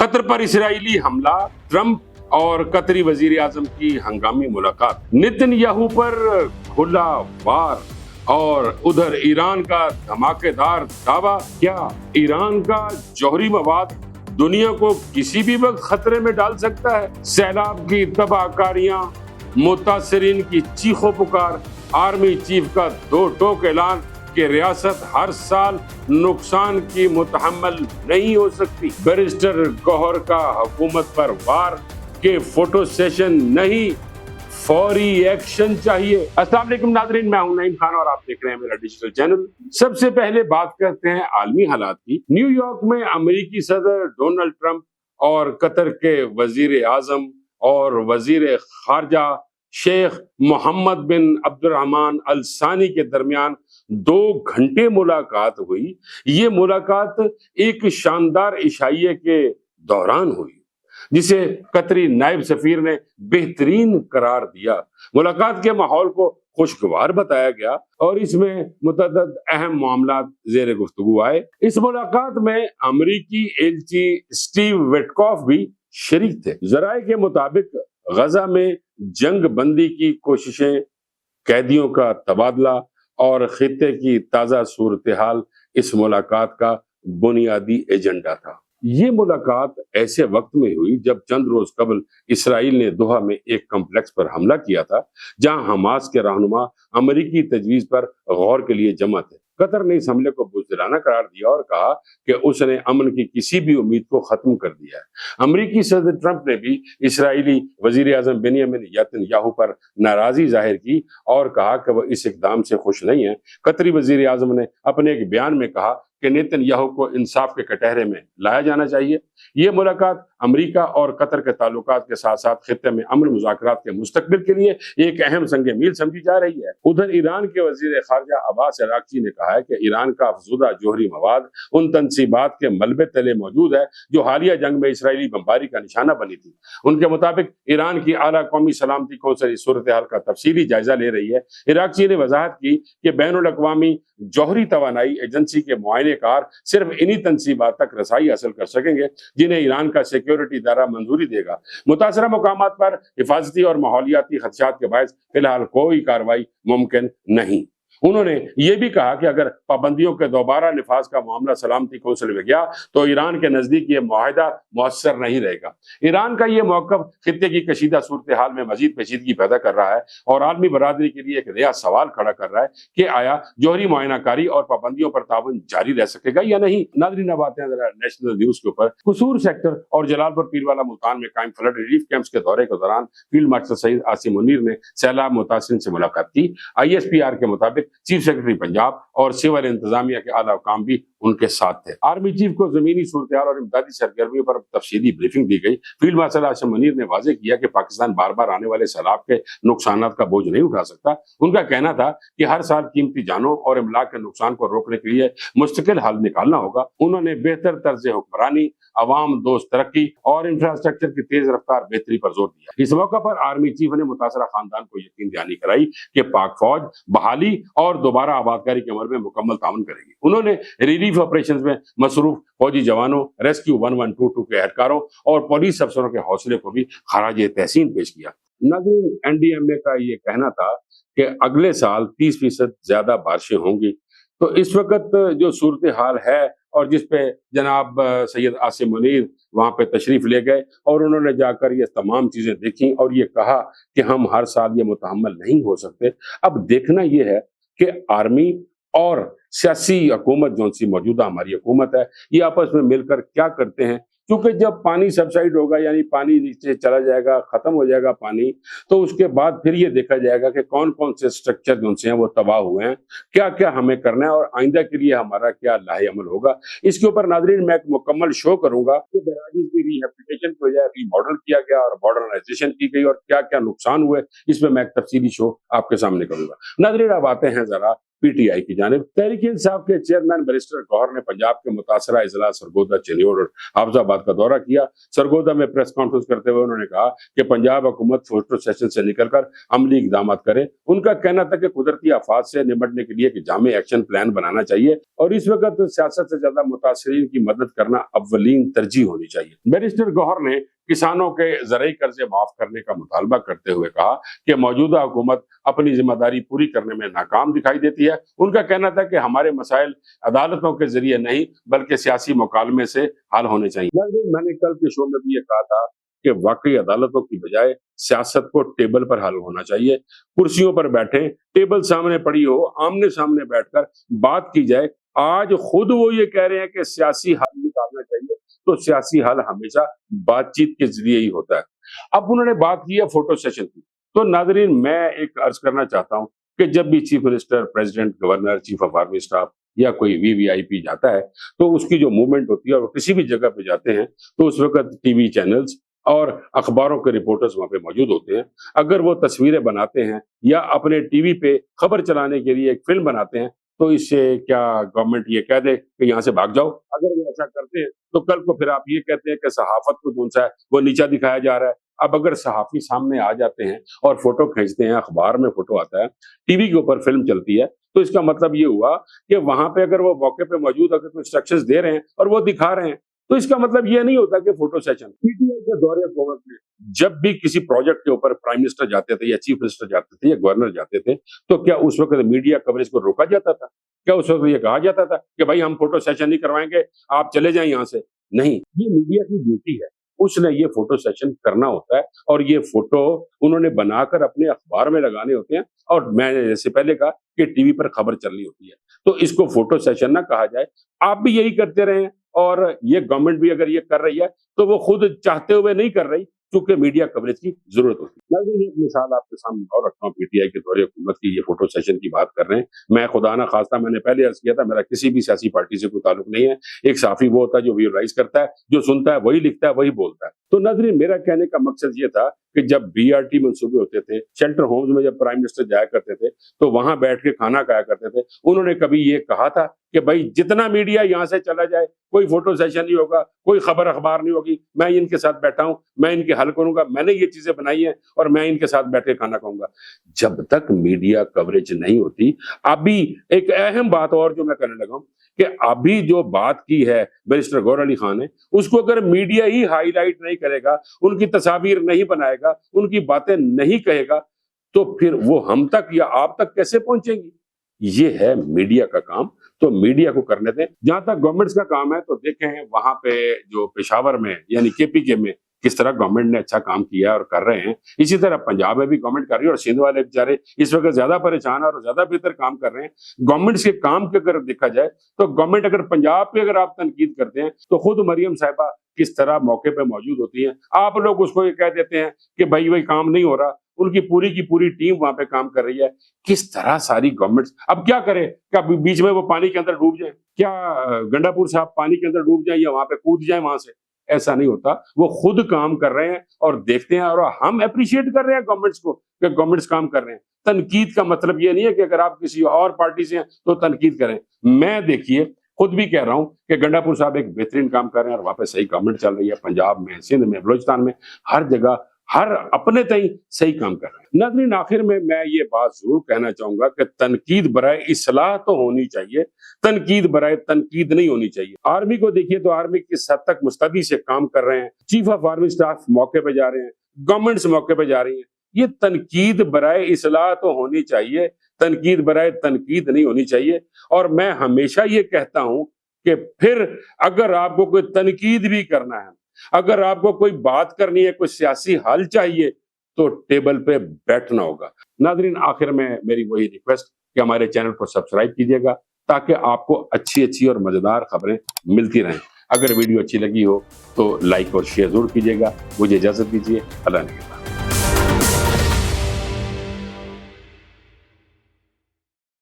قطر پر اسرائیلی حملہ، ٹرمپ اور قطری وزیر اعظم کی ہنگامی ملاقات، نیتن یاہو پر کھلا وار اور ادھر ایران کا دھماکے دار دعویٰ، کیا ایران کا جوہری مواد دنیا کو کسی بھی وقت خطرے میں ڈال سکتا ہے؟ سیلاب کی تباہ کاریاں، متاثرین کی چیخ و پکار، آرمی چیف کا دو ٹوک اعلان کہ ریاست ہر سال نقصان کی متحمل نہیں ہو سکتی، بیرسٹر گوہر کا حکومت پر وار کہ فوٹو سیشن نہیں، فوری ایکشن چاہیے۔ السلام علیکم ناظرین، میں ہوں نعیم خان اور آپ دیکھ رہے ہیں میرا ڈیجیٹل چینل۔ سب سے پہلے بات کرتے ہیں عالمی حالات کی۔ نیو یارک میں امریکی صدر ڈونلڈ ٹرمپ اور قطر کے وزیر اعظم اور وزیر خارجہ شیخ محمد بن عبد الرحمن الثانی کے درمیان 2 گھنٹے ملاقات ہوئی۔ یہ ملاقات ایک شاندار عشائیے کے دوران ہوئی جسے قطری نائب سفیر نے بہترین قرار دیا۔ ملاقات کے ماحول کو خوشگوار بتایا گیا اور اس میں متعدد اہم معاملات زیر گفتگو آئے۔ اس ملاقات میں امریکی ایلچی اسٹیو وٹکوف بھی شریک تھے۔ ذرائع کے مطابق غزہ میں جنگ بندی کی کوششیں، قیدیوں کا تبادلہ اور خطے کی تازہ صورتحال اس ملاقات کا بنیادی ایجنڈا تھا۔ یہ ملاقات ایسے وقت میں ہوئی جب چند روز قبل اسرائیل نے دوحہ میں ایک کمپلیکس پر حملہ کیا تھا جہاں حماس کے رہنما امریکی تجویز پر غور کے لیے جمع تھے۔ قطر نے اس حملے کو بزدلانہ قرار دیا اور کہا کہ اس نے امن کی کسی بھی امید کو ختم کر دیا ہے۔ امریکی صدر ٹرمپ نے بھی اسرائیلی وزیر اعظم بنیامین نیتن یاہو پر ناراضی ظاہر کی اور کہا کہ وہ اس اقدام سے خوش نہیں ہیں۔ قطری وزیر اعظم نے اپنے ایک بیان میں کہا کہ نیتن یاہو کو انصاف کے کٹہرے میں لایا جانا چاہیے۔ یہ ملاقات امریکہ اور قطر کے تعلقات کے ساتھ ساتھ خطے میں امن مذاکرات کے مستقبل کے لیے ایک اہم سنگ میل سمجھی جا رہی ہے۔ ادھر ایران کے وزیر خارجہ عباس عراقچی نے کہا ہے کہ ایران کا افزودہ جوہری مواد ان تنصیبات کے ملبے تلے موجود ہے جو حالیہ جنگ میں اسرائیلی بمباری کا نشانہ بنی تھی۔ ان کے مطابق ایران کی اعلیٰ قومی سلامتی کونسل اس صورتحال کا تفصیلی جائزہ لے رہی ہے۔ عراقچی نے وضاحت کی کہ بین الاقوامی جوہری توانائی ایجنسی کے معائنہ کار صرف انہی تنصیبات تک رسائی حاصل کر سکیں گے جنہیں ایران کا سیکیورٹی ادارہ منظوری دے گا۔ متاثرہ مقامات پر حفاظتی اور ماحولیاتی خدشات کے باعث فی الحال کوئی کارروائی ممکن نہیں۔ انہوں نے یہ بھی کہا کہ اگر پابندیوں کے دوبارہ نفاذ کا معاملہ سلامتی کونسل میں گیا تو ایران کے نزدیک یہ معاہدہ مؤثر نہیں رہے گا۔ ایران کا یہ موقف خطے کی کشیدہ صورتحال میں مزید پیچیدگی پیدا کر رہا ہے اور عالمی برادری کے لیے ایک نیا سوال کھڑا کر رہا ہے کہ آیا جوہری معائنہ کاری اور پابندیوں پر تعاون جاری رہ سکے گا یا نہیں۔ ناظرین، اب آتے ہیں ذرا نیشنل نیوز کے اوپر۔ قصور سیکٹر اور جلال پور پیروالا ملتان میں قائم فلڈ ریلیف کیمپس کے دورے کے دوران فیلڈ مارشل سید عاصم منیر نے سیلاب متاثرین سے ملاقات کی۔ ISPR کے مطابق چیف سیکرٹری پنجاب اور سول انتظامیہ کے اعلیٰ حکام بھی ان کے ساتھ تھے۔ آرمی چیف کو زمینی صورتحال اور امدادی سرگرمیوں پر تفصیلی بریفنگ دی گئی۔ فیلڈ مارشل عاصم منیر نے واضح کیا کہ پاکستان بار بار آنے والے سیلاب کے نقصانات کا بوجھ نہیں اٹھا سکتا۔ ان کا کہنا تھا کہ ہر سال قیمتی جانوں اور املاک کے نقصان کو روکنے کے لیے مستقل حل نکالنا ہوگا۔ انہوں نے بہتر طرز حکمرانی، عوام دوست ترقی اور انفراسٹرکچر کی تیز رفتار بہتری پر زور دیا۔ اس موقع پر آرمی چیف نے متاثرہ خاندان کو یقین دہانی کرائی کہ پاک فوج بحالی اور دوبارہ آبادکاری کے عمل میں مکمل تعاون کرے گی۔ انہوں نے ریلیف آپریشنز میں مصروف فوجی جوانوں، ریسکیو 1122 کے اہلکاروں اور پولیس افسروں کے حوصلے کو بھی خراج تحسین پیش کیا۔ ناظرین، NDMA کا یہ کہنا تھا کہ اگلے سال 30% زیادہ بارشیں ہوں گی۔ تو اس وقت جو صورتحال ہے اور جس پہ جناب سید عاصم منیر وہاں پہ تشریف لے گئے اور انہوں نے جا کر یہ تمام چیزیں دیکھیں اور یہ کہا کہ ہم ہر سال یہ متحمل نہیں ہو سکتے۔ اب دیکھنا یہ ہے کہ آرمی اور سیاسی حکومت جو سی موجودہ ہماری حکومت ہے یہ آپس میں مل کر کیا کرتے ہیں، کیونکہ جب پانی سبسائڈ ہوگا یعنی پانی نیچے چلا جائے گا، ختم ہو جائے گا پانی، تو اس کے بعد پھر یہ دیکھا جائے گا کہ کون کون سے اسٹرکچر جو سے ہیں وہ تباہ ہوئے ہیں، کیا کیا ہمیں کرنا ہے اور آئندہ کے لیے ہمارا کیا لاہ عمل ہوگا۔ اس کے اوپر ناظرین میں ایک مکمل شو کروں گا کہ بیراجز کی ریہیبلیٹیشن کو ری ماڈل کیا گیا اور ماڈرنائزیشن کی گئی اور کیا کیا نقصان ہوئے، اس میں ایک تفصیلی شو آپ کے سامنے کروں گا۔ ناظرین، اب آتے ہیں ذرا PTI की जानिब। तहरीक इंसाफ के चेयरमैन बैरिस्टर गौहर ने पंजाब के मुतासरा अजला सरगोदा, चनियोड़ और हाफजाबाद का दौरा किया। सरगोदा में प्रेस कॉन्फ्रेंस करते हुए उन्होंने कहा कि पंजाब हुकूमत फोटो सेशन से निकलकर अमली इकदाम करे। उनका कहना था कि कुदरती आफात से निपटने के लिए जामे एक्शन प्लान बनाना चाहिए और इस वक्त सियासत से ज्यादा मुतासरीन की मदद करना अव्वलीन तरजीह होनी चाहिए। बैरिस्टर गौहर ने किसानों के ज़रई कर्जे माफ करने का मुतालबा करते हुए कहा कि मौजूदा हुकूमत अपनी जिम्मेदारी पूरी करने में नाकाम दिखाई देती है। उनका कहना था कि हमारे मसाइल अदालतों के जरिए नहीं बल्कि सियासी मुकालमे से हल होने चाहिए। मैंने कल के शो में भी ये कहा था कि वाकई अदालतों की बजाय सियासत को टेबल पर हल होना चाहिए। कुर्सियों पर बैठे, टेबल सामने पड़ी हो, आमने सामने बैठकर बात की जाए। आज खुद वो ये कह रहे हैं कि सियासी हल निकालना चाहिए, तो सियासी हल हमेशा बातचीत के जरिए ही होता है। अब उन्होंने बात की है फोटो सेशन की, तो नाजरीन मैं एक अर्ज करना चाहता हूं कि जब भी chief minister, president, governor, chief of army staff या कोई VVIP जाता है तो उसकी जो मूवमेंट होती है और किसी भी जगह पे जाते हैं तो उस वक्त टीवी चैनल्स और अखबारों के रिपोर्टर्स वहां पे मौजूद होते हैं। अगर वो तस्वीरें बनाते हैं या अपने टीवी पे खबर चलाने के लिए एक फिल्म बनाते हैं तो इससे क्या गवर्नमेंट ये कह दे कि यहाँ से भाग जाओ? अगर वो ऐसा करते हैं तो कल को फिर आप ये कहते हैं कि सहाफत को कौन सा है वो नीचा दिखाया जा रहा है। अब अगर सहाफी सामने आ जाते हैं और फोटो खींचते हैं, अखबार में फोटो आता है, टीवी के ऊपर फिल्म चलती है, तो इसका मतलब ये हुआ कि वहां पे अगर वो मौके पे मौजूद अगर कोई इंस्ट्रक्शंस दे रहे हैं और वो दिखा रहे हैं तो इसका मतलब ये नहीं होता कि फोटो सेशन। PTI के दौरे हुकूमत में जब भी किसी प्रोजेक्ट के ऊपर प्राइम मिनिस्टर जाते थे या चीफ मिनिस्टर जाते थे या गवर्नर जाते थे तो क्या उस वक्त मीडिया कवरेज को रोका जाता था? क्या उस वक्त ये कहा जाता था कि भाई हम फोटो सेशन नहीं करवाएंगे, आप चले जाएं यहाँ से? नहीं, ये मीडिया की ड्यूटी है, उसने ये फोटो सेशन करना होता है और ये फोटो उन्होंने बनाकर अपने अखबार में लगाने होते हैं और मैंने जैसे पहले कहा कि टीवी पर खबर चलनी होती है, तो इसको फोटो सेशन ना कहा जाए। आप भी यही करते रहे और ये गवर्नमेंट भी अगर ये कर रही है तो वो खुद चाहते हुए नहीं कर रही क्योंकि मीडिया कवरेज की जरूरत होती है। मैं एक मिसाल आपके सामने और रखता हूँ। PTI के दौरे हुकूमत की ये फोटो सेशन की बात कर रहे हैं। मैं खुदा ना खास्ता, मैंने पहले अर्ज किया था, मेरा किसी भी सियासी पार्टी से कोई ताल्लुक नहीं है। एक साफी वो होता है जो विजुअलाइज करता है, जो सुनता है वही लिखता है, वही बोलता है। तो नाज़रीन मेरा कहने का मकसद ये था कि जब BRT मंसूबे होते थे, शेल्टर होम्स में जब प्राइम मिनिस्टर जाया करते थे तो वहां बैठ के खाना खाया करते थे। उन्होंने कभी ये कहा था कि भाई जितना मीडिया यहाँ से चला जाए कोई फोटो सेशन नहीं होगा, कोई खबर अखबार नहीं होगी, मैं इनके साथ बैठा हूं, मैं इनके हल करूंगा, मैंने ये चीजें बनाई हैं और मैं इनके साथ बैठ के खाना खाऊंगा? जब तक मीडिया कवरेज नहीं होती। अभी एक अहम बात और जो मैं करने लगा हूं कि अभी जो बात की है बैरिस्टर गौहर अली खान ने, उसको अगर मीडिया ही हाईलाइट नहीं करेगा, उनकी तस्वीर नहीं बनाएगा, उनकी बातें नहीं कहेगा, तो फिर वो हम तक या आप तक कैसे पहुंचेंगी? ये है मीडिया का काम, तो मीडिया को करने दें। जहां तक गवर्नमेंट्स का काम है तो देखें वहां पे जो पेशावर में यानी KPK में किस तरह गवर्नमेंट ने अच्छा काम किया और कर रहे हैं। इसी तरह पंजाब में भी गवर्नमेंट कर रही है और सिंध वाले बेचारे इस वक्त ज्यादा परेशान है और ज्यादा बेहतर काम कर रहे हैं। गवर्नमेंट्स के काम के अगर देखा जाए तो गवर्नमेंट अगर पंजाब पे अगर आप तनकीद करते हैं तो खुद मरियम साहिबा किस तरह मौके पे मौजूद होती हैं, आप लोग उसको ये कह देते हैं कि भाई वही काम नहीं हो रहा। उनकी पूरी की पूरी टीम वहां पे काम कर रही है। किस तरह सारी गवर्नमेंट अब क्या करे? क्या बीच में वो पानी के अंदर डूब जाए? क्या गंडापुर साहब पानी के अंदर डूब जाए या वहां पे कूद जाए वहां से? ऐसा नहीं होता। वो खुद काम कर रहे हैं और देखते हैं और हम अप्रिशिएट कर रहे हैं गवर्नमेंट्स को कि गवर्नमेंट्स काम कर रहे हैं। तनकीद का मतलब ये नहीं है कि अगर आप किसी और पार्टी से हैं तो तनकीद करें। मैं देखिए खुद भी कह रहा हूं कि गंडापुर साहब एक बेहतरीन काम कर रहे हैं और वहां पे सही गवर्नमेंट चल रही है। पंजाब में, सिंध में, बलोचिस्तान में, हर जगह हर अपने तई सही काम कर रहे हैं। नाज़रीन आखिर में मैं ये बात जरूर कहना चाहूंगा कि तनकीद बराए इस्लाह तो होनी चाहिए, तनकीद बराए तनकीद नहीं होनी चाहिए। आर्मी को देखिए तो आर्मी किस हद तक मुस्तैदी से काम कर रहे हैं। चीफ ऑफ आर्मी स्टाफ मौके पे जा रहे हैं, गवर्नमेंट्स मौके पे जा रही है। ये तनकीद बराए इस्लाह तो होनी चाहिए, तनकीद बराए तनकीद नहीं होनी चाहिए। और मैं हमेशा ये कहता हूं कि फिर अगर आपको कोई तनकीद भी करना है, अगर आपको कोई बात करनी है, कोई सियासी हल चाहिए, तो टेबल पे बैठना होगा। नाज़रीन आखिर में मेरी वही रिक्वेस्ट कि हमारे चैनल को सब्सक्राइब कीजिएगा ताकि आपको अच्छी अच्छी और मजेदार खबरें मिलती रहें। अगर वीडियो अच्छी लगी हो तो लाइक और शेयर जरूर कीजिएगा। मुझे इजाजत दीजिए। अल्लाह ने